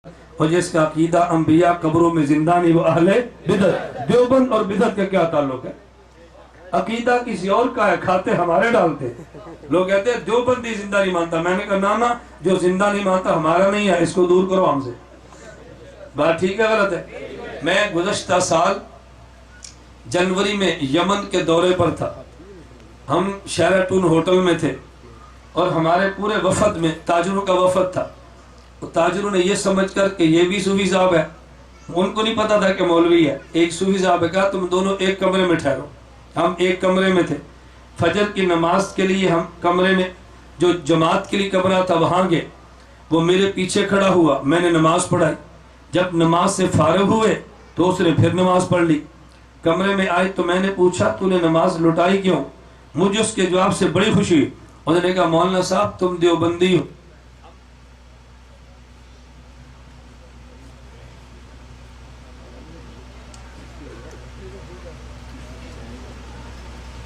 اور جس کا عقیدہ انبیاء قبروں میں زندہ نہیں وہ اہل بدعت۔ دیوبند اور بدعت کا کیا تعلق ہے؟ عقیدہ کسی اور کا ہے، کھاتے ہمارے ڈالتے۔ لوگ کہتے ہیں دیوبندی زندہ نہیں مانتا، میں نے کہا نانا جو زندہ نہیں مانتا ہمارا نہیں ہے، اس کو دور کرو ہم سے۔ بات ٹھیک ہے غلط ہے؟ میں گزشتہ سال جنوری میں یمن کے دورے پر تھا، ہم شیراتون ہوٹل میں تھے اور ہمارے پورے وفد میں تاجروں کا وفد تھا۔ تاجروں نے یہ سمجھ کر کہ یہ بھی صوفی صاحب ہے، ان کو نہیں پتا تھا کہ مولوی ہے، ایک صوفی صاحب ہے، کہا تم دونوں ایک کمرے میں ٹھہرو۔ ہم ایک کمرے میں تھے، فجر کی نماز کے لیے ہم کمرے میں جو جماعت کے لیے کمرہ تھا وہاں گئے، وہ میرے پیچھے کھڑا ہوا، میں نے نماز پڑھائی۔ جب نماز سے فارغ ہوئے تو اس نے پھر نماز پڑھ لی۔ کمرے میں آئے تو میں نے پوچھا تو نے نماز لٹائی کیوں؟ مجھے اس کے جواب سے بڑی خوشی ہوئی، انہوں نے کہا مولانا صاحب تم دیوبندی ہو۔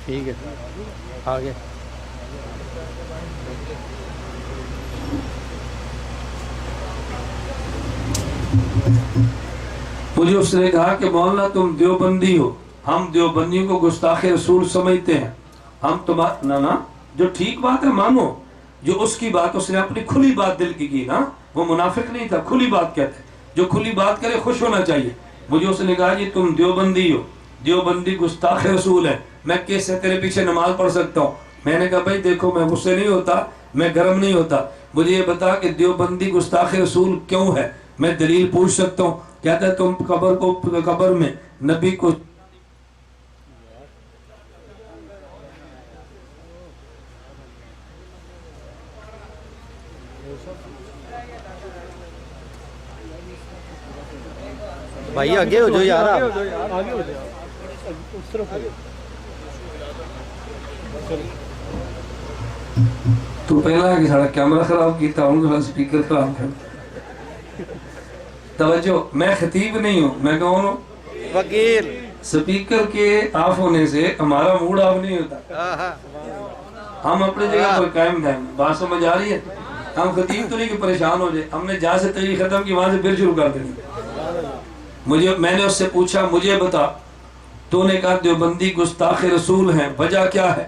ٹھیک ہے آگے۔ مجھے اس نے کہا کہ مولانا تم دیوبندی ہو، ہم دیوبندیوں کو گستاخ رسول سمجھتے ہیں، ہم تمہارا نا جو ٹھیک بات ہے مانو، جو اس کی بات اس نے اپنی کھلی بات دل کی نا، وہ منافق نہیں تھا، کھلی بات کہتے، جو کھلی بات کرے خوش ہونا چاہیے۔ مجھے اس نے کہا جی تم دیوبندی ہو، دیوبندی گستاخ رسول ہے، میں کیسے تیرے پیچھے نماز پڑھ سکتا ہوں؟ میں نے کہا بھائی دیکھو میں غصے نہیں ہوتا، میں گرم نہیں ہوتا، مجھے یہ بتا کہ دیوبندی گستاخ رسول کیوں ہے، میں دلیل پوچھ سکتا ہوں۔ کہتا ہے تم قبر میں نبی کو بھائی آگے ہو جو یار آپ۔ تو پہلا ہے کہ ساڑھا کیمرہ خراب کیتا ہوں، ساڑھا سپیکر خراب کر۔ توجہ، میں خطیب نہیں ہوں، میں کون ہوں؟ وکیل۔ سپیکر کے آف ہونے سے ہمارا موڈ آف نہیں ہوتا، ہم اپنے جگہ پر قائم دائم۔ بات سمجھ آ رہی ہے؟ ہم خطیب تو نہیں کہ پریشان ہو جائے، ہم نے جہاں سے تقریر ختم کی وہاں سے پھر شروع کر دیں۔ میں نے اس سے پوچھا مجھے بتا، تو نے کہا دیوبندی گستاخ رسول ہیں، وجہ کیا ہے؟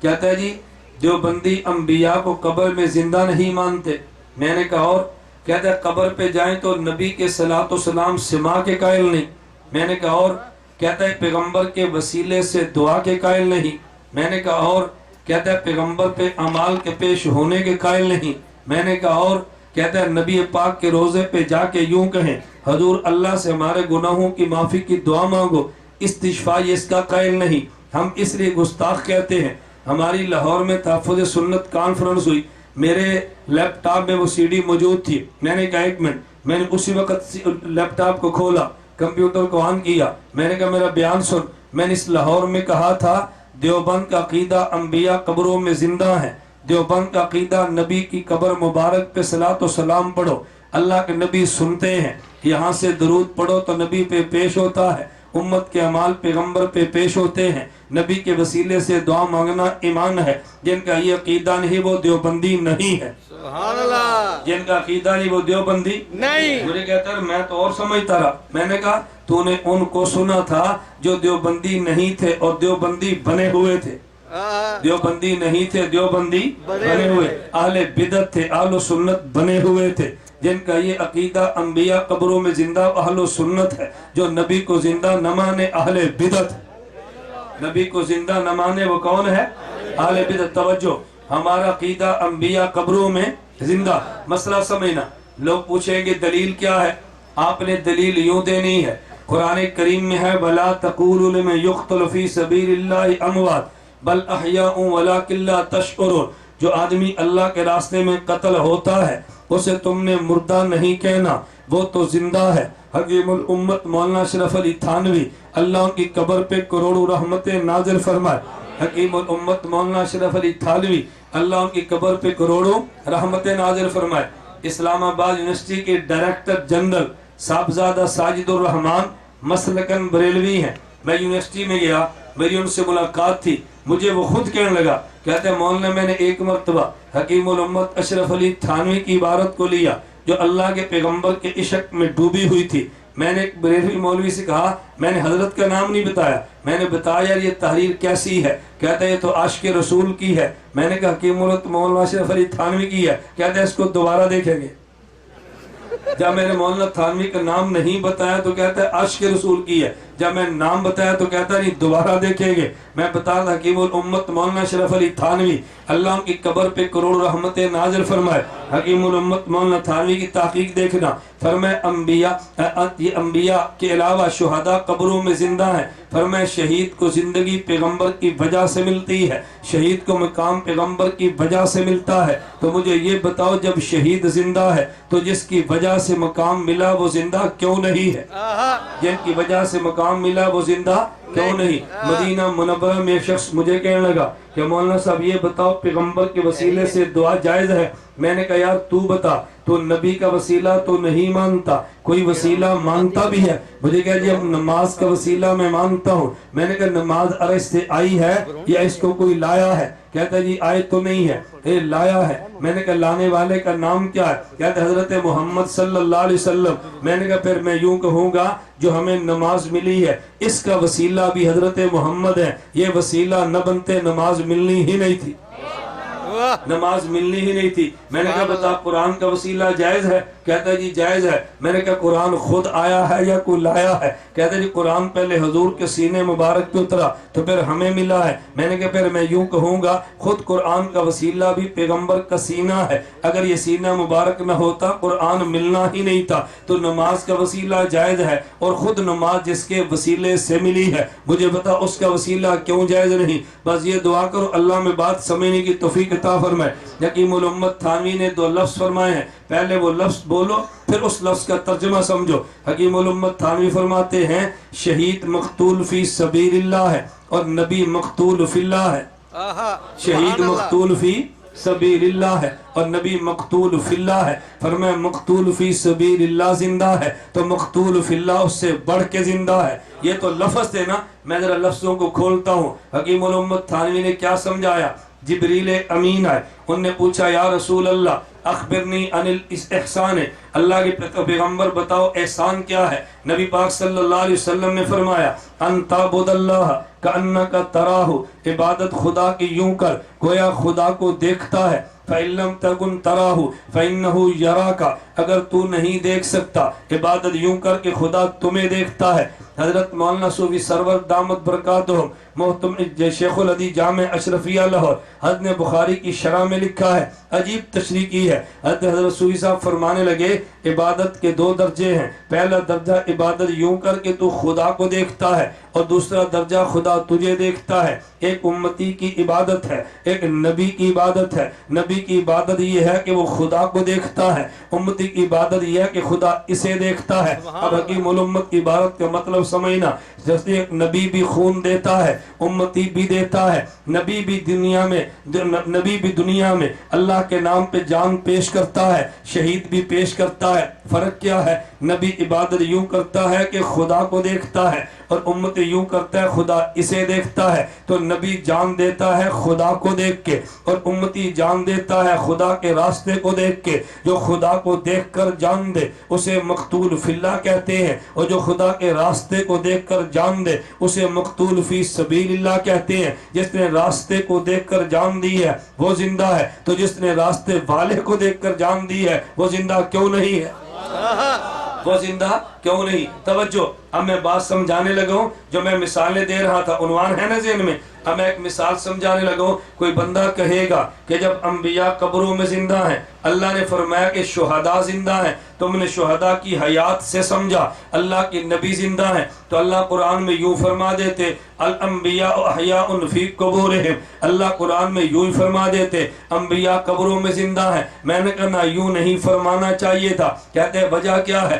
کہتا ہے جی دیوبندی انبیاء کو قبر میں زندہ نہیں مانتے۔ میں نے کہا اور؟ کہتا ہے قبر پہ جائیں تو نبی کے صلاۃ و سلام سما کے قائل نہیں۔ میں نے کہا اور؟ کہتا ہے پیغمبر کے وسیلے سے دعا کے قائل نہیں۔ میں نے کہا اور؟ کہتا ہے پیغمبر پہ اعمال کے پیش ہونے کے قائل نہیں۔ میں نے کہا اور؟ کہتا ہے نبی پاک کے روزے پہ جا کے یوں کہیں حضور اللہ سے ہمارے گناہوں کی معافی کی دعا مانگو، استشفاء اس کا قائل نہیں۔ ہم اس لیے گستاخ کہتے ہیں۔ ہماری لاہور میں تحفظ سنت کانفرنس ہوئی، میرے لیپ ٹاپ میں وہ سی ڈی موجود تھی۔ میں نے کہا ایک منٹ، میں نے اسی وقت لیپ ٹاپ کو کھولا، کمپیوٹر کو آن کیا، میں نے کہا میرا بیان سن۔ میں نے اس لاہور میں کہا تھا دیوبند کا عقیدہ انبیاء قبروں میں زندہ ہیں، دیوبند کا عقیدہ نبی کی قبر مبارک پہ صلاۃ و سلام پڑھو، اللہ کے نبی سنتے ہیں، یہاں سے درود پڑھو تو نبی پہ پیش ہوتا ہے، امت کے اعمال پیغمبر پہ پیش ہوتے ہیں، نبی کے وسیلے سے دعا مانگنا ایمان ہے۔ جن کا یہ عقیدہ نہیں وہ دیوبندی نہیں ہے۔ سبحان اللہ۔ جن کا عقیدہ نہیں وہ دیوبندی نہیں۔ مجھے کہتا ہے میں تو اور سمجھتا رہا۔ میں نے کہا تو نے ان کو سنا تھا جو دیوبندی نہیں تھے اور دیوبندی بنے ہوئے تھے، دیوبندی نہیں تھے، دیوبندی بنے ہوئے، اہل بدعت تھے، اہل سنت بنے ہوئے تھے۔ جن کا یہ عقیدہ انبیاء قبروں میں زندہ اہل سنت ہے، جو نبی کو زندہ نہ مانے اہل بدعت، نبی کو زندہ نہ مانے وہ کون ہے؟ اہل بدعت۔ توجہ، ہمارا عقیدہ انبیاء قبروں میں زندہ، مسئلہ سمجھنا۔ لوگ پوچھیں گے دلیل کیا ہے؟ آپ نے دلیل یوں دینی ہے، قرآن کریم میں ہے وَلَا تَقُولُوا لِمَن يُقْتَلُ فِي سَبِيلِ اللَّهِ أَمْوَاتٌ بل احیاء ولکن لا تشعرون۔ جو آدمی اللہ کے راستے میں قتل ہوتا ہے اسے تم نے مردہ نہیں کہنا، وہ تو زندہ ہے۔ حکیم الامت مولانا اشرف علی تھانوی اللہ کی قبر پہ کروڑوں رحمتیں نازل فرمائے۔ حکیم الامت مولانا اشرف علی تھانوی اللہ کی قبر پہ کروڑوں رحمتیں نازل فرمائے۔ اسلام آباد یونیورسٹی کے ڈائریکٹر جنرل صاحبزادہ ساجد الرحمان مسلکن بریلوی ہیں۔ میں یونیورسٹی میں گیا، میری ان سے ملاقات تھی، مجھے وہ خود کہنے لگا، کہتے ہیں مولانا میں نے ایک مرتبہ حکیم الامت اشرف علی تھانوی کی عبارت کو لیا، جو اللہ کے پیغمبر کے عشق میں ڈوبی ہوئی تھی. میں نے ایک بریلوی مولوی سے کہا, میں نے حضرت کا نام نہیں بتایا, میں نے بتایا یار یہ تحریر کیسی ہے. کہتا ہے یہ تو عاشق رسول کی ہے. میں نے کہا حکیم الامت مولانا اشرف علی تھانوی کی ہے. کہتا ہے اس کو دوبارہ دیکھیں گے. جب میں نے مولانا تھانوی کا نام نہیں بتایا تو کہتا ہے عاشق رسول کی ہے. جب میں نام بتایا تو کہتا نہیں دوبارہ دیکھیں گے. میں بتا رہا حکیم الامت مولانا اشرف علی تھانوی, اللہ ان کی قبر پہ کروڑ رحمتیں نازل فرمائے. حکیم الامت مولانا تھانوی کی تحقیق دیکھنا, فرمائے یہ انبیاء کے علاوہ شہداء قبروں میں زندہ ہیں. فرمائے شہید کو زندگی پیغمبر کی وجہ سے ملتی ہے, شہید کو مقام پیغمبر کی وجہ سے ملتا ہے. تو مجھے یہ بتاؤ جب شہید زندہ ہے تو جس کی وجہ سے مقام ملا وہ زندہ کیوں نہیں ہے؟ جن کی وجہ سے مقام ملا وہ زندہ کیوں نہیں؟ مدینہ منورہ میں ایک شخص مجھے کہنے لگا کہ مولانا صاحب یہ بتاؤ پیغمبر کے وسیلے سے دعا جائز ہے؟ میں نے کہا یار تو بتا, تو نبی کا وسیلہ تو نہیں مانتا, کوئی وسیلہ مانتا بھی ہے. مجھے کہا جی اب نماز کا وسیلہ میں مانتا ہوں. میں نے کہا نماز عرش سے آئی ہے یا اس کو کوئی لایا ہے؟ کہتا جی آئے تو نہیں ہے, لایا ہے. میں نے کہا لانے والے کا نام کیا ہے؟ کہتا ہے حضرت محمد صلی اللہ علیہ وسلم. میں نے کہا پھر میں یوں کہوں گا جو ہمیں نماز ملی ہے اس کا وسیلہ بھی حضرت محمد ہے. یہ وسیلہ نہ بنتے نماز ملنی ہی نہیں تھی, نماز ملنی ہی نہیں تھی. میں نے کہا بتا قرآن کا وسیلہ جائز ہے؟ کہتا ہے جی جائز ہے. میں نے کہا قرآن خود آیا ہے یا کوئی لایا ہے؟ کہتا ہے جی قرآن پہلے حضور کے سینے مبارک پہ اترا تو پھر ہمیں ملا ہے. میں نے کہا پھر میں یوں کہوں گا خود قرآن کا وسیلہ بھی پیغمبر کا سینہ ہے. اگر یہ سینہ مبارک نہ ہوتا قرآن ملنا ہی نہیں تھا. تو نماز کا وسیلہ جائز ہے اور خود نماز جس کے وسیلے سے ملی ہے, مجھے بتا اس کا وسیلہ کیوں جائز نہیں؟ بس یہ دعا کرو اللہ میں بات سمجھنے کی توفیق عطا فرمائے. حکیم الامت تھانوی نے 2 لفظ فرمائے ہیں, پہلے وہ لفظ بولو پھر اس لفظ کا ترجمہ سمجھو. حکیم الامت تھانوی فرماتے ہیں شہید مقتول فی سبیل اللہ ہے اور نبی مقتول فی اللہ ہے. شہید مقتول فی سبیل اللہ ہے اور نبی مقتول فی اللہ ہے. فرمایا مقتول فی سبیل اللہ زندہ ہے تو مقتول فی اللہ اس سے بڑھ کے زندہ ہے. یہ تو لفظ تھے نا, میں ذرا لفظوں کو کھولتا ہوں. حکیم الامت تھانوی نے کیا سمجھایا؟ جبریل امین آئے, ان نے پوچھا یا رسول اللہ اخبرنی عن الاحسان, اللہ کے پیغمبر بتاؤ احسان کیا ہے؟ نبی پاک صلی اللہ علیہ وسلم نے فرمایا ان تعبد اللہ کأنک تراہ, عبادت خدا کی یوں کر گویا خدا کو دیکھتا ہے. فَإِن لَمْ تَكُنْ تَرَاهُ فَإِنَّهُ يَرَاكَ, اگر تو نہیں دیکھ سکتا عبادت یوں کر کہ خدا تمہیں دیکھتا ہے. حضرت مولانا صوفی سرور دامت برکاتہم محتم شیخ الحدیث جامع اشرفیہ لاہور حضرت نے بخاری کی شرح میں لکھا ہے, عجیب تشریح کی ہے. حضرت صوفی صاحب فرمانے لگے عبادت کے 2 درجے ہیں. پہلا درجہ عبادت یوں کر کہ تو خدا کو دیکھتا ہے اور دوسرا درجہ خدا تجھے دیکھتا ہے. ایک امتی کی عبادت ہے, ایک نبی کی عبادت ہے. نبی کی عبادت یہ ہے کہ وہ خدا کو دیکھتا ہے, امتی کی عبادت یہ ہے کہ خدا اسے دیکھتا ہے. اب حکیم الامت کی عبارت کا مطلب سمجھنا, جیسے ایک نبی بھی خون دیتا ہے امتی بھی دیتا ہے. نبی بھی دنیا میں اللہ کے نام پہ جان پیش کرتا ہے, شہید بھی پیش کرتا ہے. فرق کیا ہے؟ نبی عبادت یوں کرتا ہے کہ خدا کو دیکھتا ہے اور امت یوں کرتا ہے خدا اسے دیکھتا ہے. تو نبی جان دیتا ہے خدا کو دیکھ کے اور امتی جان دیتا ہے خدا کے راستے کو دیکھ کے. جو خدا کو دیکھ کر جان دے اسے مقتول فی اللہ کہتے ہیں, اور جو خدا کے راستے کو دیکھ کر جان دے اسے مقتول فی سبیل اللہ کہتے ہیں. جس نے راستے کو دیکھ کر جان دی ہے وہ زندہ ہے, تو جس نے راستے والے کو دیکھ کر جان دی ہے وہ زندہ کیوں نہیں ہے؟ وہ زندہ کیوں نہیں؟ توجہ, اب میں بات سمجھانے لگا ہوں. جو میں مثالیں دے رہا تھا عنوان ہے نا ذہن میں, اب میں ایک مثال سمجھانے لگا ہوں. کوئی بندہ کہے گا کہ جب انبیاء قبروں میں زندہ ہیں, اللہ نے فرمایا کہ شہداء زندہ ہیں, تم نے شہداء کی حیات سے سمجھا اللہ کی نبی زندہ ہیں. تو اللہ قرآن میں یوں فرما دیتے الانبیاء احیاء فی قبورہم, اللہ قرآن میں یوں فرما دیتے انبیاء قبروں میں زندہ ہیں. میں نے کہا نہ یوں نہیں فرمانا چاہیے تھا. کہتے ہیں وجہ کیا ہے؟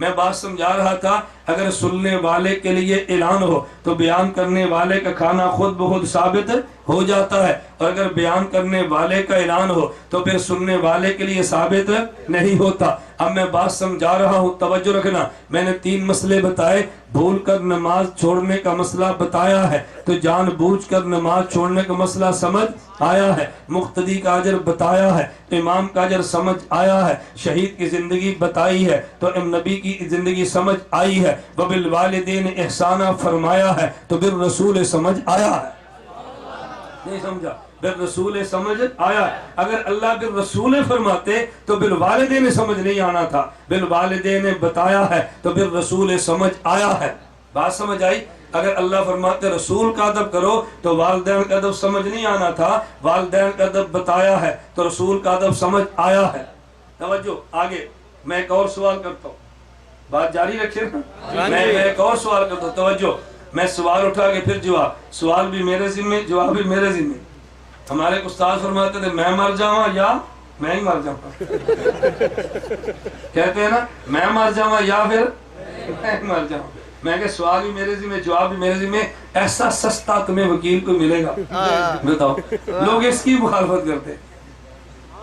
میں بات سمجھا رہا تھا اگر سننے والے کے لیے اعلان ہو تو بیان کرنے والے کا کھانا خود بخود ثابت ہو جاتا ہے، اور اگر بیان کرنے والے کا اعلان ہو تو پھر سننے والے کے لیے ثابت نہیں ہوتا۔ اب میں بات سمجھا رہا ہوں، توجہ رکھنا۔ میں نے 3 مسئلے بتائے، بھول کر نماز چھوڑنے کا مسئلہ بتایا ہے تو جان بوجھ کر نماز چھوڑنے کا مسئلہ سمجھ آیا ہے، مقتدی کا اجر بتایا ہے تو امام کا اجر سمجھ آیا ہے، شہید کی زندگی بتائی ہے تو نبی کی زندگی سمجھ آئی ہے، وبالوالدین احسانہ فرمایا ہے تو بالرسول سمجھ آیا ہے۔ نہیں سمجھا؟ بالرسول سمجھ آیا ہے۔ اگر اللہ بالرسول فرماتے تو بالوالدین سمجھ نہیں آنا تھا، بالوالدین بتایا ہے تو بالرسول سمجھ آیا ہے۔ بات سمجھ آئی؟ اگر اللہ فرماتے رسول کا ادب کرو تو والدین کا ادب سمجھ نہیں آنا تھا، والدین کا ادب بتایا ہے تو رسول کا ادب سمجھ آیا ہے۔ توجہ آگے، میں ایک اور سوال کرتا ہوں، بات جاری رکھیں نا، میں ایک اور سوال کرتا ہوں، توجہ، میں سوال اٹھا کے پھر جواب، سوال بھی میرے ذمہ، جواب بھی میرے ذمہ۔ ہمارے استاد فرماتے تھے میں مر جاؤں یا میں ہی مر جاؤں، کہتے ہیں نا میں مر جاؤں یا پھر میں مر جاؤں۔ میں کہ سوال بھی میرے ذمہ، جواب بھی میرے ذمہ، ایسا سستا تمہیں وکیل کو ملے گا؟ بتاؤ، لوگ اس کی مخالفت کرتے۔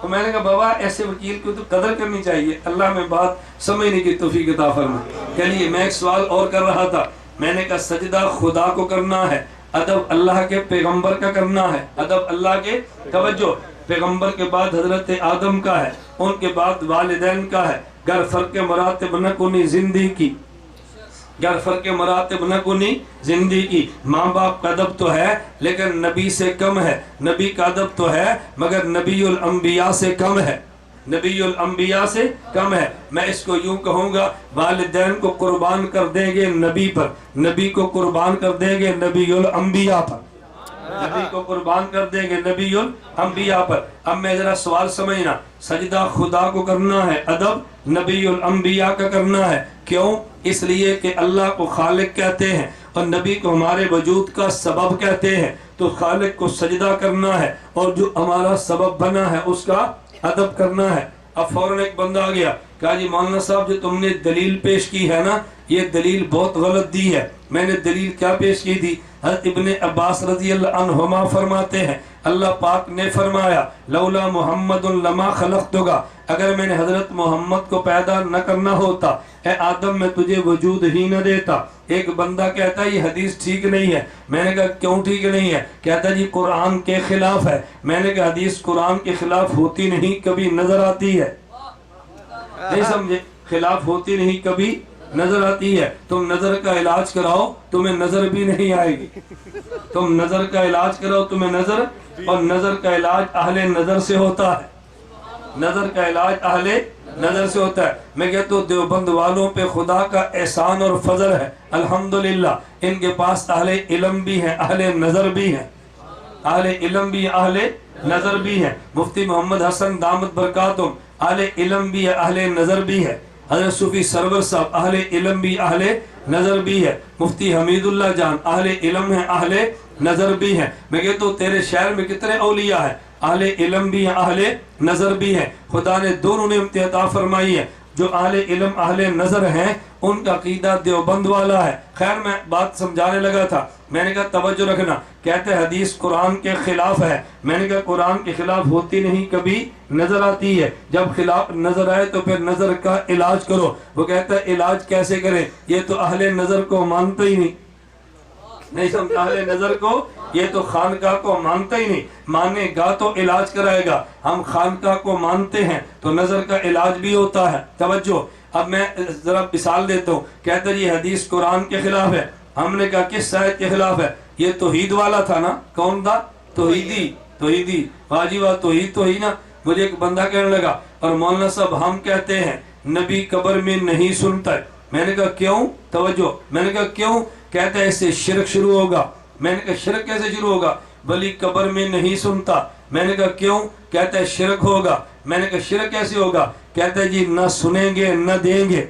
تو میں نے کہا بابا ایسے وکیل کو تو قدر کرنی چاہیے، اللہ میں بات سمجھنے کی توفیق عطا فرمائے۔ چلیے میں ایک سوال اور کر رہا تھا، میں نے کہا سجدہ خدا کو کرنا ہے، ادب اللہ کے پیغمبر کا کرنا ہے، ادب اللہ کے، توجہ، پیغمبر کے بعد حضرت آدم کا ہے، ان کے بعد والدین کا ہے، گر فرق مراتب نہ کنی زندگی کی، گر فرق مراتب نہ کنی زندگی کی، ماں باپ کا ادب تو ہے لیکن نبی سے کم ہے، نبی کا ادب تو ہے مگر نبی الانبیاء سے کم ہے، نبی الانبیاء سے کم ہے۔ میں اس کو یوں کہوں گا، والدین کو قربان کر دیں گے نبی پر، نبی کو قربان کر دیں گے نبی الانبیاء پر، نبی کو قربان کر دیں گے نبی الانبیاء پر۔ اب میں ذرا سوال سمجھنا، سجدہ خدا کو کرنا ہے، ادب نبی الانبیاء کا کرنا ہے، کیوں؟ اس لیے کہ اللہ کو خالق کہتے ہیں اور نبی کو ہمارے وجود کا سبب کہتے ہیں، تو خالق کو سجدہ کرنا ہے اور جو ہمارا سبب بنا ہے اس کا ادب کرنا ہے۔ اب فوراً ایک بندہ آ گیا، کہا جی مولانا صاحب جو تم نے دلیل پیش کی ہے نا یہ دلیل بہت غلط دی ہے۔ میں نے دلیل کیا پیش کی تھی؟ حضرت ابن عباس رضی اللہ عنہما فرماتے ہیں اللہ پاک نے فرمایا لولا محمد لما خلقتک، اگر میں نے حضرت محمد کو پیدا نہ کرنا ہوتا اے آدم میں تجھے وجود ہی نہ دیتا۔ ایک بندہ کہتا ہے یہ حدیث ٹھیک نہیں ہے، میں نے کہا کیوں ٹھیک نہیں ہے؟ کہتا ہے جی قرآن کے خلاف ہے۔ میں نے کہا حدیث قرآن کے خلاف ہوتی نہیں کبھی نظر آتی ہے، نہیں سمجھے؟ خلاف ہوتی نہیں کبھی نظر آتی ہے۔ تم نظر کا علاج کراؤ تمہیں نظر بھی نہیں آئے گی، تم نظر کا علاج کراؤ تمہیں نظر، اور نظر کا علاج اہل نظر سے ہوتا ہے، نظر کا علاج اہل نظر سے ہوتا ہے۔ میں کہتا ہوں دیوبند والوں پہ خدا کا احسان اور فضل ہے، الحمدللہ ان کے پاس اہل علم بھی ہیں، اہل نظر بھی ہیں، اہل علم بھی اہل نظر بھی ہیں۔ مفتی محمد حسن دامت برکاتہم اہل علم بھی ہے، اہل نظر بھی ہے۔ حضرت صوفی سرور صاحب اہل علم بھی اہل نظر بھی ہے۔ مفتی حمید اللہ جان اہل علم ہیں، اہل نظر بھی ہیں۔ میں کہتا ہوں تیرے شہر میں کتنے اولیاء ہیں، اہل علم بھی ہیں اہل نظر بھی ہیں۔ خدا نے دونوں نے عطا فرمائی ہے۔ جو اہل علم اہل نظر ہیں ان کا عقیدہ دیوبند والا ہے۔ خیر میں بات سمجھانے لگا تھا، میں نے کہا توجہ رکھنا، کہتے حدیث قرآن کے خلاف ہے۔ میں نے کہا قرآن کے خلاف ہوتی نہیں کبھی نظر آتی ہے، جب خلاف نظر آئے تو پھر نظر کا علاج کرو۔ وہ کہتا ہے علاج کیسے کریں؟ یہ تو اہل نظر کو مانتا ہی نہیں سمجھا، اہل نظر کو، یہ تو خانقاہ کو مانتا ہی نہیں، مانے گا تو علاج کرائے گا۔ ہم خانقاہ کو مانتے ہیں تو نظر کا علاج بھی ہوتا ہے۔ توجہ، اب میں ذرا مثال دیتا ہوں، کہتا ہے یہ حدیث قرآن کے خلاف ہے۔ ہم نے کہا کس آیت کے خلاف ہے؟ یہ توحید والا تھا نا، کون تھا؟ توحیدی، واجی واہ توحید تو ہی نا۔ مجھے ایک بندہ کہنے لگا اور مولانا صاحب ہم کہتے ہیں نبی قبر میں نہیں سنتا ہے۔ میں نے کہا کیوں؟ توجہ، میں نے کہا کیوں؟ کہتا ہے اس سے شرک شروع ہوگا۔ میں نے کہا شرک کیسے شروع ہوگا؟ ولی قبر میں نہیں سنتا۔ میں نے کہا کیوں؟ کہتا ہے شرک ہوگا۔ میں نے کہا شرک کیسے ہوگا؟ کہتا ہے جی نہ سنیں گے نہ دیں گے،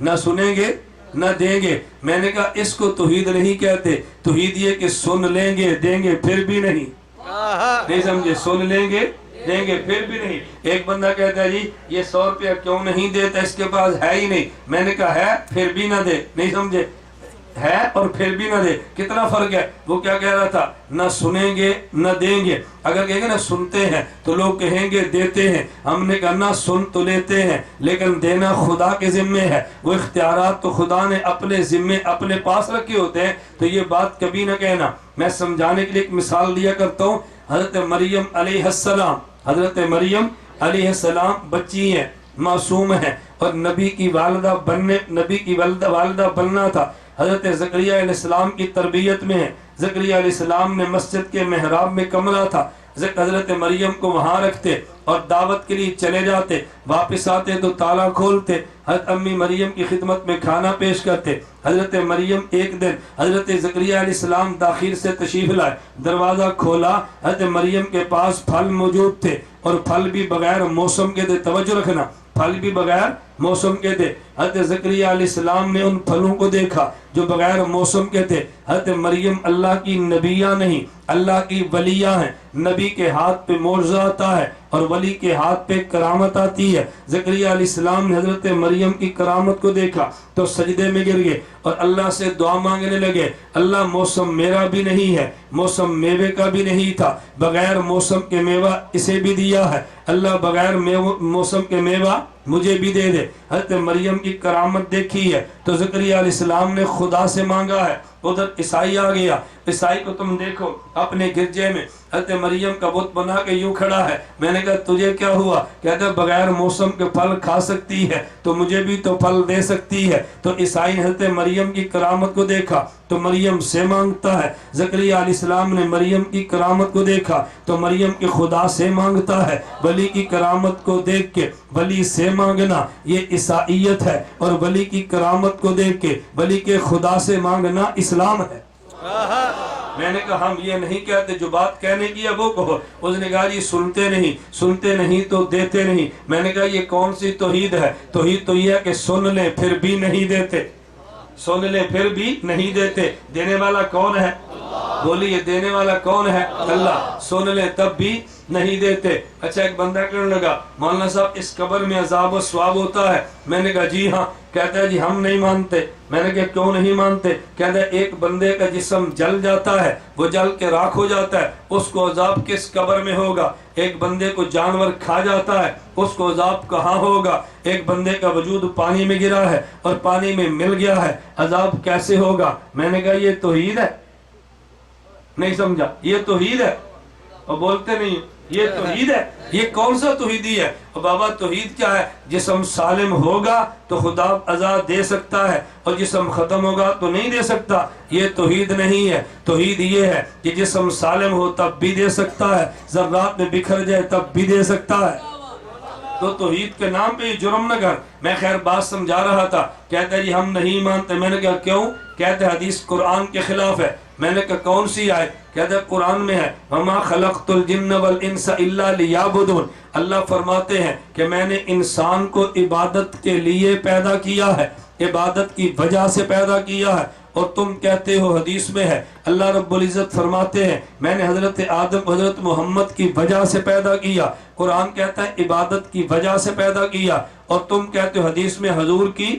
نہ سنیں گے نہ دیں گے۔ میں نے کہا اس کو توحید نہیں کہتے، توحید یہ کہ سن لیں گے دیں گے پھر بھی نہیں سمجھے، سن لیں گے دیں گے پھر بھی نہیں. ایک بندہ کہتا ہے جی یہ 100 روپیہ کیوں نہیں دیتا, اس کے پاس ہے ہی نہیں. میں نے کہا ہے پھر بھی نہ دے. نہیں سمجھے, ہے اور پھر بھی نہ دے, کتنا فرق ہے. وہ کیا کہہ رہا تھا, نہ سنیں گے نہ دیں گے. اگر کہیں گے نا سنتے ہیں تو لوگ کہیں گے دیتے ہیں, ہم نے کہا نہ سن تو لیتے ہیں لیکن دینا خدا کے ذمے ہے. وہ اختیارات تو خدا نے اپنے ذمے اپنے پاس رکھے ہوتے ہیں, تو یہ بات کبھی نہ کہنا. میں سمجھانے کے لیے ایک مثال دیا کرتا ہوں. حضرت مریم علیہ السلام, حضرت مریم علیہ السلام بچی ہیں, معصوم ہیں, اور نبی کی والدہ بننا تھا. حضرت زکریا علیہ السلام کی تربیت میں ہے. زکریا علیہ السلام نے مسجد کے محراب میں کمرہ تھا, حضرت مریم کو وہاں رکھتے اور دعوت کے لیے چلے جاتے, واپس آتے تو تالا کھولتے, حضرت امی مریم کی خدمت میں کھانا پیش کرتے. حضرت مریم ایک دن حضرت زکریا علیہ السلام داخل سے تشریف لائے, دروازہ کھولا, حضرت مریم کے پاس پھل موجود تھے, اور پھل بھی بغیر موسم کے تھے. توجہ رکھنا, پھل بھی بغیر موسم کے تھے. حضرت زکریا علیہ السلام نے ان پھلوں کو دیکھا جو بغیر موسم کے تھے. حضرت مریم اللہ کی نبیہ نہیں, اللہ کی ولیہ ہیں. نبی کے ہاتھ پہ معجزہ آتا ہے اور ولی کے ہاتھ پہ کرامت آتی ہے. زکریا علیہ السلام نے حضرت مریم کی کرامت کو دیکھا تو سجدے میں گر گئے اور اللہ سے دعا مانگنے لگے, اللہ موسم میرا بھی نہیں ہے, موسم میوے کا بھی نہیں تھا, بغیر موسم کے میوہ اسے بھی دیا ہے, اللہ بغیر موسم کے میوہ مجھے بھی دے دے. حضرت مریم کی کرامت دیکھی ہے تو زکریا علیہ السلام نے خدا سے مانگا ہے. ادھر عیسائی آ گیا. عیسائی کو تم دیکھو اپنے گرجے میں حضرت مریم کا بت بنا کے یوں کھڑا ہے. میں نے کہا تجھے کیا ہوا؟ کہتا ہے بغیر موسم کے پھل کھا سکتی ہے تو مجھے بھی تو پھل دے سکتی ہے. تو عیسائی نے حضرت مریم کی کرامت کو دیکھا تو مریم سے مانگتا ہے. زکریا علیہ السلام نے مریم کی کرامت کو دیکھا تو مریم کی خدا سے مانگتا ہے. ولی کی کرامت کو دیکھ کے ولی سے مانگنا یہ عیسائیت ہے, اور ولی کی کرامت کو دیکھ کے ولی کے خدا سے مانگنا اسلام ہے. میں نے کہا ہم یہ نہیں کہتے, جو بات کہنے کی ہے وہ کہو. اس نے کہا جی سنتے نہیں تو دیتے نہیں. میں نے کہا یہ کون سی توحید ہے؟ توحید تو یہ ہے کہ سن لیں پھر بھی نہیں دیتے, سن لیں پھر بھی نہیں دیتے. دینے والا کون ہے؟ بولیے دینے والا کون ہے؟ اللہ. سن لیں تب بھی نہیں دیتے. اچھا ایک بندہ کہنے لگا مولانا صاحب اس قبر میں عذاب و ثواب ہوتا ہے. میں نے کہا جی ہاں. کہتا ہے جی ہم نہیں مانتے. میں نے کہا کیوں نہیں مانتے؟ کہتا ہے ایک بندے کا جسم جل جاتا ہے, وہ جل کے راکھ ہو جاتا ہے, اس کو عذاب کس قبر میں ہوگا؟ ایک بندے کو جانور کھا جاتا ہے, اس کو عذاب کہاں ہوگا؟ ایک بندے کا وجود پانی میں گرا ہے اور پانی میں مل گیا ہے, عذاب کیسے ہوگا؟ میں نے کہا یہ توحید ہے. نہیں سمجھا, یہ توحید ہے. اور بولتے نہیں یہ توحید ہے. یہ کون سا توحیدی ہے؟ اور بابا توحید کیا ہے؟ جسم سالم ہوگا تو خدا عذاب دے سکتا ہے, اور جسم ختم ہوگا تو نہیں دے سکتا. یہ توحید نہیں ہے. توحید یہ ہے کہ جسم سالم ہو تب بھی دے سکتا ہے, ذرات میں بکھر جائے تب بھی دے سکتا ہے. تو توحید کے نام پہ یہ جرم نہ کر. میں خیر بات سمجھا رہا تھا. کہتا ہے جی ہم نہیں مانتے. میں نے کہا کیوں؟ کہتے حدیث قرآن کے خلاف ہے. میں نے کہا کون سی آیت؟ کہتا ہے قرآن میں ہے وَمَا خَلَقْتُ الْجِنَّ وَالْإِنسَ إِلَّا لِيَعْبُدُونَ. اللہ فرماتے ہیں کہ میں نے انسان کو عبادت کے لیے پیدا کیا ہے, عبادت کی وجہ سے پیدا کیا ہے. اور تم کہتے ہو حدیث میں ہے اللہ رب العزت فرماتے ہیں میں نے حضرت آدم حضرت محمد کی وجہ سے پیدا کیا. قرآن کہتا ہے عبادت کی وجہ سے پیدا کیا, اور تم کہتے ہو حدیث میں حضور کی,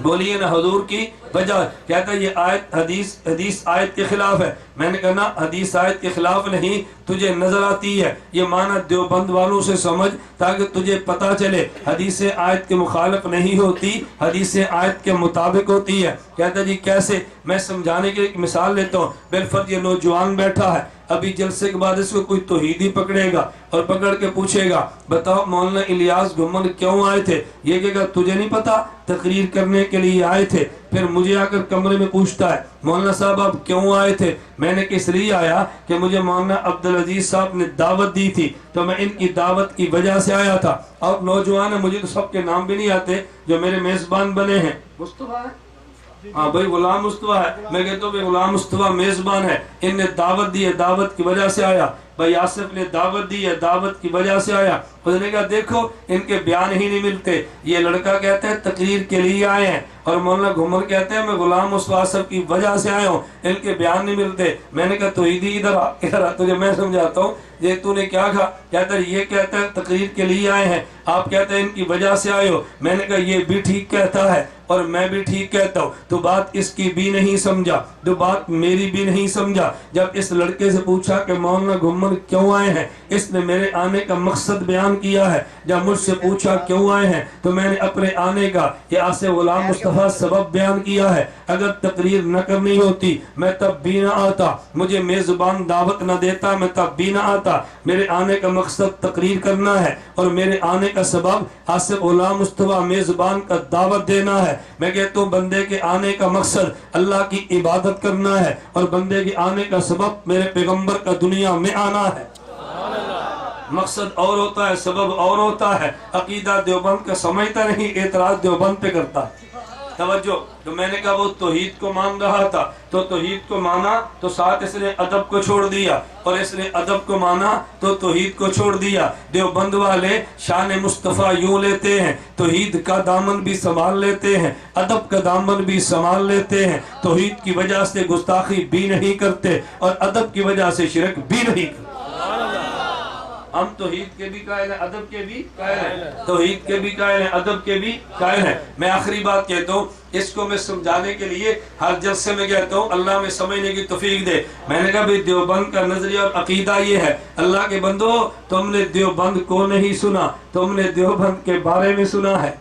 بولیے نا حضور کی وجہ. کہتا ہے یہ آیت حدیث آیت کے خلاف ہے. میں نے کہا نا حدیث آیت کے خلاف نہیں, تجھے نظر آتی ہے. یہ معنی دیوبند والوں سے سمجھ تاکہ تجھے پتا چلے حدیث آیت کے مخالف نہیں ہوتی, حدیث آیت کے مطابق ہوتی ہے. کہتا ہے جی کیسے؟ میں سمجھانے کے ایک مثال لیتا ہوں. بالفرض یہ نوجوان بیٹھا ہے, ابھی جلسے کے بعد اس کو کوئی توحیدی پکڑے گا اور پکڑ کے پوچھے گا بتاؤ مولانا الیاس گھمن کیوں آئے تھے؟ یہ کہے گا تجھے نہیں پتا, تقریر کرنے کے لیے آئے تھے. پھر مجھے آ کر کمرے میں پوچھتا ہے مولانا صاحب آپ کیوں آئے تھے؟ میں نے کس لیے آیا کہ مجھے مولانا عبدالعزیز صاحب نے دعوت دی تھی تو میں ان کی دعوت کی وجہ سے آیا تھا. اور نوجوان ہے, مجھے تو سب کے نام بھی نہیں آتے جو میرے میزبان بنے ہیں. مصطفیٰ ہے, ہاں بھائی غلام مصطفیٰ ہے. میں کہتا ہوں بھائی غلام مصطفیٰ میزبان ہے, ان نے دعوت دی ہے, دعوت کی وجہ سے آیا. بھائی آصف نے دعوت دی ہے, دعوت کی وجہ سے آیا. اس نے کہا دیکھو ان کے بیان ہی نہیں ملتے. یہ لڑکا کہتا ہے تقریر کے لیے آئے ہیں اور مولانا گھمر کہتے ہیں میں غلام استاد صاحب کی وجہ سے آیا ہوں، ان کے بیان نہیں ملتے۔ میں نے کہا توحیدی ادھر آ تجھے میں سمجھاتا ہوں، یہ تو نے کیا کہا؟ کہتا ہے یہ کہتا ہے تقریر کے لیے آئے ہیں، آپ کہتے ہیں ان کی وجہ سے آئے ہو۔ میں نے کہا یہ بھی ٹھیک کہتا ہے اور میں بھی ٹھیک کہتا ہوں، تو بات اس کی بھی نہیں سمجھا، تو بات میری بھی نہیں سمجھا۔ جب اس لڑکے سے پوچھا کہ مولانا گھمر کیوں آئے ہیں، اس نے میرے آنے کا مقصد بیان کیا ہے۔ جب مجھ سے پوچھا کیوں آئے ہیں تو میں نے اپنے آنے کا یہ آسے غلام مصطفیٰ سبب بیان کیا ہے۔ اگر تقریر نہ کرنی ہوتی میں تب بھی نہ آتا، مجھے میزبان دعوت نہ دیتا میں تب بھی نہ آتا۔ میرے آنے کا مقصد تقریر کرنا ہے اور میرے آنے کا سبب آسے غلام مصطفیٰ میزبان کا دعوت دینا ہے۔ میں کہتا ہوں بندے کے آنے کا مقصد اللہ کی عبادت کرنا ہے اور بندے کے آنے کا سبب میرے پیغمبر کا دنیا میں آنا ہے۔ مقصد اور ہوتا ہے، سبب اور ہوتا ہے۔ عقیدہ دیوبند کا سمجھتا نہیں، اعتراض دیوبند پہ کرتا ہے۔ توجہ، تو میں نے کہا وہ توحید کو مان رہا تھا تو توحید کو مانا تو ساتھ اس نے ادب کو چھوڑ دیا، اور اس نے ادب کو مانا تو توحید کو چھوڑ دیا۔ دیوبند والے شان مصطفیٰ یوں لیتے ہیں، توحید کا دامن بھی سنبھال لیتے ہیں، ادب کا دامن بھی سنبھال لیتے ہیں، توحید کی وجہ سے گستاخی بھی نہیں کرتے اور ادب کی وجہ سے شرک بھی نہیں کرتے۔ ہم توحید کے بھی قائل ہیں، ادب کے بھی قائل ہیں، توحید کے بھی قائل ہیں، ادب کے بھی قائل ہیں۔ میں آخری بات کہتا ہوں، اس کو میں سمجھانے کے لیے ہر جلسے میں کہتا ہوں اللہ میں سمجھنے کی توفیق دے۔ میں نے کہا بھی دیوبند کا نظریہ اور عقیدہ یہ ہے، اللہ کے بندو تم نے دیوبند کو نہیں سنا، تم نے دیوبند کے بارے میں سنا ہے۔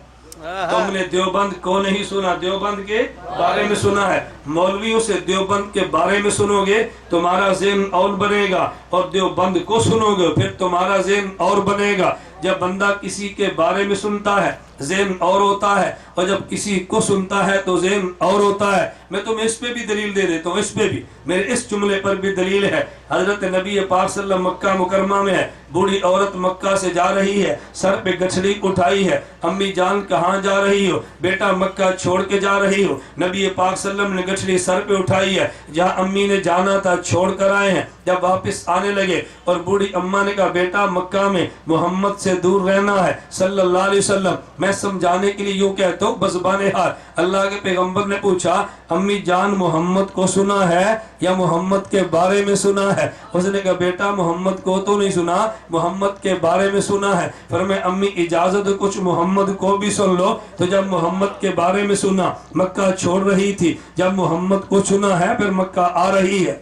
تم نے دیوبند کو نہیں سنا، دیوبند کے بارے میں سنا ہے۔ مولویوں سے دیوبند کے بارے میں سنو گے تمہارا ذہن اور بنے گا، اور دیوبند کو سنو گے پھر تمہارا ذہن اور بنے گا۔ جب بندہ کسی کے بارے میں سنتا ہے ذہن اور ہوتا ہے، اور جب کسی کو سنتا ہے تو ذہن اور ہوتا ہے۔ میں تمہیں اس پہ بھی دلیل دے دیتا ہوں، اس پہ بھی میرے اس جملے پر بھی دلیل ہے۔ حضرت نبی پاک صلی اللہ علیہ وسلم مکہ مکرمہ میں ہے، بوڑھی عورت مکہ سے جا رہی ہے، سر پہ گچھڑی اٹھائی ہے، امی جان کہاں جا رہی ہو؟ بیٹا مکہ چھوڑ کے جا رہی ہو۔ نبی پاک صلی اللہ علیہ وسلم نے گچھڑی سر پہ اٹھائی ہے، جہاں امی نے جانا تھا چھوڑ کر آئے ہیں۔ جب واپس آنے لگے اور بوڑھی اماں نے کہا بیٹا مکہ میں محمد سے دور رہنا ہے صلی اللہ علیہ وسلم۔ میں سمجھانے کے لیے یوں کہتا ہوں بزبان حال، اللہ کے پیغمبر نے پوچھا امی جان محمد کو سنا ہے یا محمد کے بارے میں سنا ہے؟ اس نے کہا بیٹا محمد کو تو نہیں سنا، محمد کے بارے میں سنا ہے۔ فرمایا امی اجازت کچھ محمد کو بھی سن لو۔ تو جب محمد کے بارے میں سنا مکہ چھوڑ رہی تھی، جب محمد کو سنا ہے پھر مکہ آ رہی ہے۔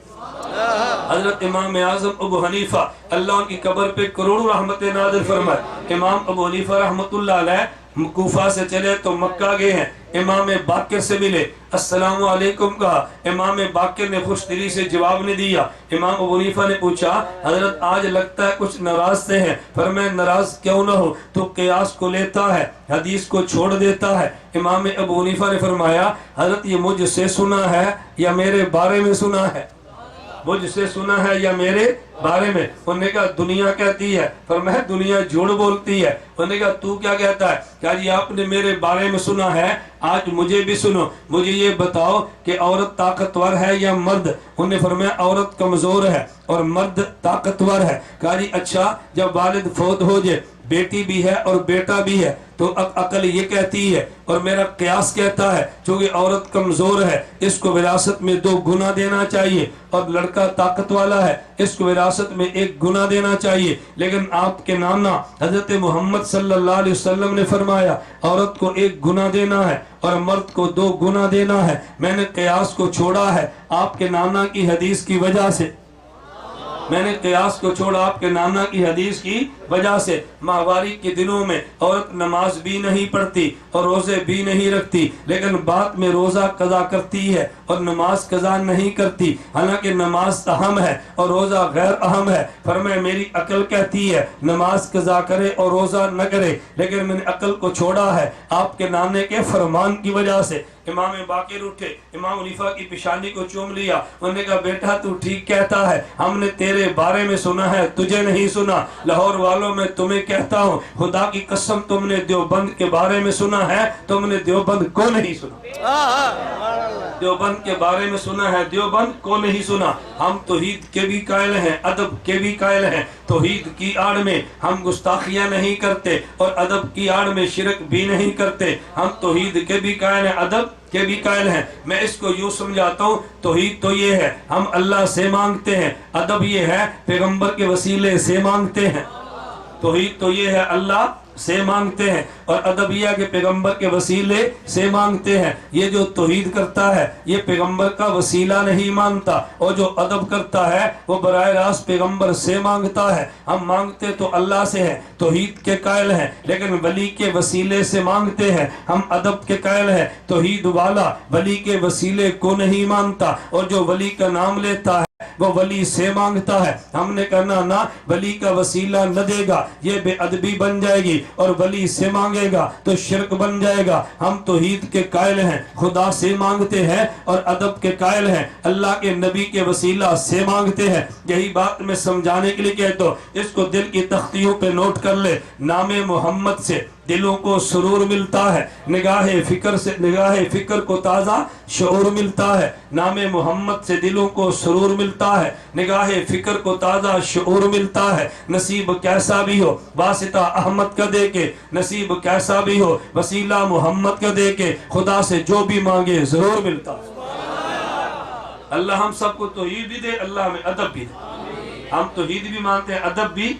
حضرت امام اعظم ابو حنیفہ اللہ ان کی قبر پہ کروڑوں رحمت نازل فرمائے۔ امام ابو حنیفہ رحمت اللہ علیہ کوفہ سے چلے تو مکہ گئے ہیں، امام باقر سے ملے، السلام علیکم کہا، امام باقر نے خوش دلی سے جواب نہیں دیا۔ امام ابو حنیفہ نے پوچھا حضرت آج لگتا ہے کچھ ناراض سے ہیں۔ فرمایا ناراض کیوں نہ ہو، تو قیاس کو لیتا ہے، حدیث کو چھوڑ دیتا ہے۔ امام ابو حنیفہ نے فرمایا حضرت یہ مجھ سے سنا ہے یا میرے بارے میں سنا ہے؟ مجھ سے سنا ہے یا میرے بارے میں؟ انہوں نے کہا دنیا کہتی ہے۔ فرمایا دنیا جھوٹ بولتی ہے۔ انہوں نے کہا تو کیا کہتا ہے؟ کہا جی آپ نے میرے بارے میں سنا ہے، آج مجھے بھی سنو، مجھے یہ بتاؤ کہ عورت طاقتور ہے یا مرد؟ انہوں نے فرمایا عورت کمزور ہے اور مرد طاقتور ہے۔ کہا جی اچھا جب والد فوت ہو جائے، بیٹی بھی ہے اور بیٹا بھی ہے، تو عقل یہ کہتی ہے اور میرا قیاس کہتا ہے چونکہ عورت کمزور ہے اس کو وراثت میں 2 گنا دینا چاہیے، اور لڑکا طاقت والا ہے اس کو وراثت میں 1 گنا دینا چاہیے۔ لیکن آپ کے نانا حضرت محمد صلی اللہ علیہ وسلم نے فرمایا عورت کو 1 گنا دینا ہے اور مرد کو 2 گنا دینا ہے۔ میں نے قیاس کو چھوڑا ہے آپ کے نانا کی حدیث کی وجہ سے، میں نے قیاس کو چھوڑا آپ کے نانا کی حدیث کی وجہ سے۔ ماہواری کے دنوں میں عورت نماز بھی نہیں پڑھتی اور روزے بھی نہیں رکھتی، لیکن بعد میں روزہ قضا کرتی ہے اور نماز قضا نہیں کرتی، حالانکہ نماز اہم ہے اور روزہ غیر اہم ہے۔ فرمایا میری عقل کہتی ہے نماز قضا کرے اور روزہ نہ کرے، لیکن میں نے عقل کو چھوڑا ہے آپ کے نانے کے فرمان کی وجہ سے۔ امام باقر اٹھے، امام حنیفہ کی پیشانی کو چوم لیا، انہوں نے کہا بیٹا تو ٹھیک کہتا ہے، ہم نے تیرے بارے میں سنا ہے، تجھے نہیں سنا۔ لاہور والوں میں تمہیں کہتا ہوں خدا کی قسم تم نے دیوبند کے بارے میں سنا ہے، تم نے دیوبند کو نہیں سنا۔ دیوبند کے بارے میں سنا ہے، دیوبند کو نہیں سنا۔ ہم توحید کے بھی قائل ہیں، ادب کے بھی قائل ہیں۔ توحید کی آڑ میں ہم گستاخیاں نہیں کرتے اور ادب کی آڑ میں شرک بھی نہیں کرتے۔ ہم توحید کے بھی قائل ہیں، ادب کے بھی قائل ہیں۔ میں اس کو یوں سمجھاتا ہوں، توحید تو یہ ہے ہم اللہ سے مانگتے ہیں، ادب یہ ہے پیغمبر کے وسیلے سے مانگتے ہیں۔ توحید تو یہ ہے اللہ سے مانگتے ہیں، اور ادب یہ ہے کہ پیغمبر کے وسیلے سے مانگتے ہیں۔ یہ جو توحید کرتا ہے یہ پیغمبر کا وسیلہ نہیں مانگتا، اور جو ادب کرتا ہے وہ براہ راست پیغمبر سے مانگتا ہے۔ ہم مانگتے تو اللہ سے ہیں، توحید کے قائل ہیں، لیکن ولی کے وسیلے سے مانگتے ہیں۔ ہم ادب کے قائل ہیں، توحید والا ولی کے وسیلے کو نہیں مانتا، اور جو ولی کا نام لیتا ہے وہ ولی سے مانگتا ہے۔ ہم نے کہنا نہ، ولی کا وسیلہ نہ دے گا، یہ بے ادبی بن جائے گی، اور ولی سے مانگے گا تو شرک بن جائے گا۔ ہم توحید کے قائل ہیں، خدا سے مانگتے ہیں، اور ادب کے قائل ہیں، اللہ کے نبی کے وسیلہ سے مانگتے ہیں۔ یہی بات میں سمجھانے کے لیے کہتا ہوں، اس کو دل کی تختیوں پہ نوٹ کر لے۔ نام محمد سے دلوں کو سرور ملتا ہے، نگاہ فکر کو تازہ شعور ملتا ہے۔ نام محمد سے دلوں کو سرور ملتا ہے، نگاہ فکر کو تازہ شعور ملتا ہے۔ نصیب کیسا بھی ہو واسطہ احمد کا دے کے، نصیب کیسا بھی ہو وسیلہ محمد کا دے کے، خدا سے جو بھی مانگے ضرور ملتا ہے۔ اللہ ہم سب کو توحید بھی دے، اللہ ہمیں ادب بھی دے۔ ہم توحید بھی مانتے ہیں، ادب بھی۔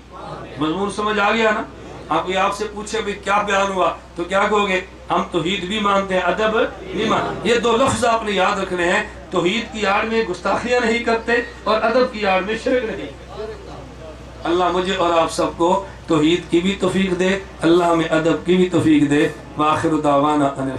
مضمون سمجھ آ گیا نا؟ آپ سے پوچھے بھی کیا بیان ہوا تو کیا کہو گے؟ ہم توحید بھی مانتے ہیں، ادب بھی مانتے۔ یہ دو لفظ آپ نے یاد رکھنے ہیں، توحید کی آڑ میں گستاخیاں نہیں کرتے اور ادب کی آڑ میں شرک نہیں کرتے۔ اللہ مجھے اور آپ سب کو توحید کی بھی توفیق دے، اللہ ہمیں ادب کی بھی توفیق دے۔ وآخر دعوانا ان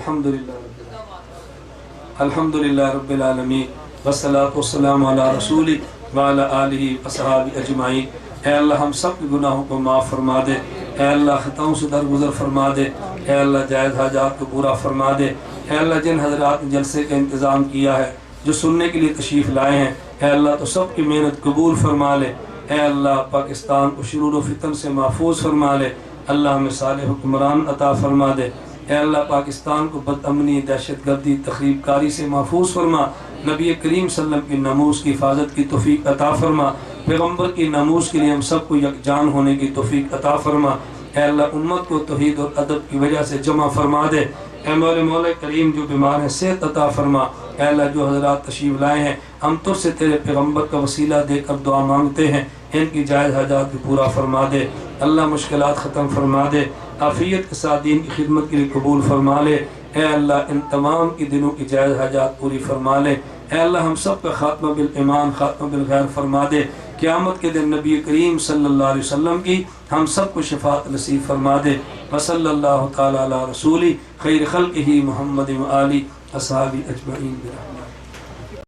الحمدللہ رب العالمین، والصلاة والسلام علی رسولی وعلی آلہ وصحابہ اجمعین۔ اے اللہ ہم سب کے گناہوں کو معاف فرما دے، اے اللہ خطاؤں سے درگزر فرما دے، اے اللہ جائز حاجات کو پورا فرما دے۔ اے اللہ جن حضرات نے جلسے کا انتظام کیا ہے، جو سننے کے لیے تشریف لائے ہیں، اے اللہ تو سب کی محنت قبول فرما لے۔ اے اللہ پاکستان کو شرور و فتن سے محفوظ فرما لے، اللہ ہمیں صالح حکمران عطا فرما دے۔ اے اللہ پاکستان کو بد امنی، دہشت گردی، تخریب کاری سے محفوظ فرما، نبی کریم صلی اللہ علیہ وسلم کی ناموس کی حفاظت کی توفیق عطا فرما، پیغمبر کی ناموس کے لیے ہم سب کو یکجان ہونے کی توفیق عطا فرما۔ اے اللہ امت کو توحید اور ادب کی وجہ سے جمع فرما دے۔ اے مولا کریم جو بیمار ہیں صحت عطا فرما۔ اے اللہ جو حضرات تشریف لائے ہیں، ہم تجھ سے تیرے پیغمبر کا وسیلہ دے کر دعا مانگتے ہیں، ان کی جائز حاجات بھی پورا فرما دے۔ اللہ مشکلات ختم فرما دے، عافیت کے ساتھ دین کی خدمت کے لیے قبول فرما لے۔ اے اللہ ان تمام کی دنوں کی جائز حاجات پوری فرما لے۔ اے اللہ ہم سب کا خاتمہ بالایمان، خاتمہ بالخیر فرما دے۔ قیامت کے دن نبی کریم صلی اللہ علیہ وسلم کی ہم سب کو شفاعت نصیب فرما دے۔ وصلی اللہ تعالی علی رسولی خیر خلقہ محمد و آلہ اصحابہ اجمعین۔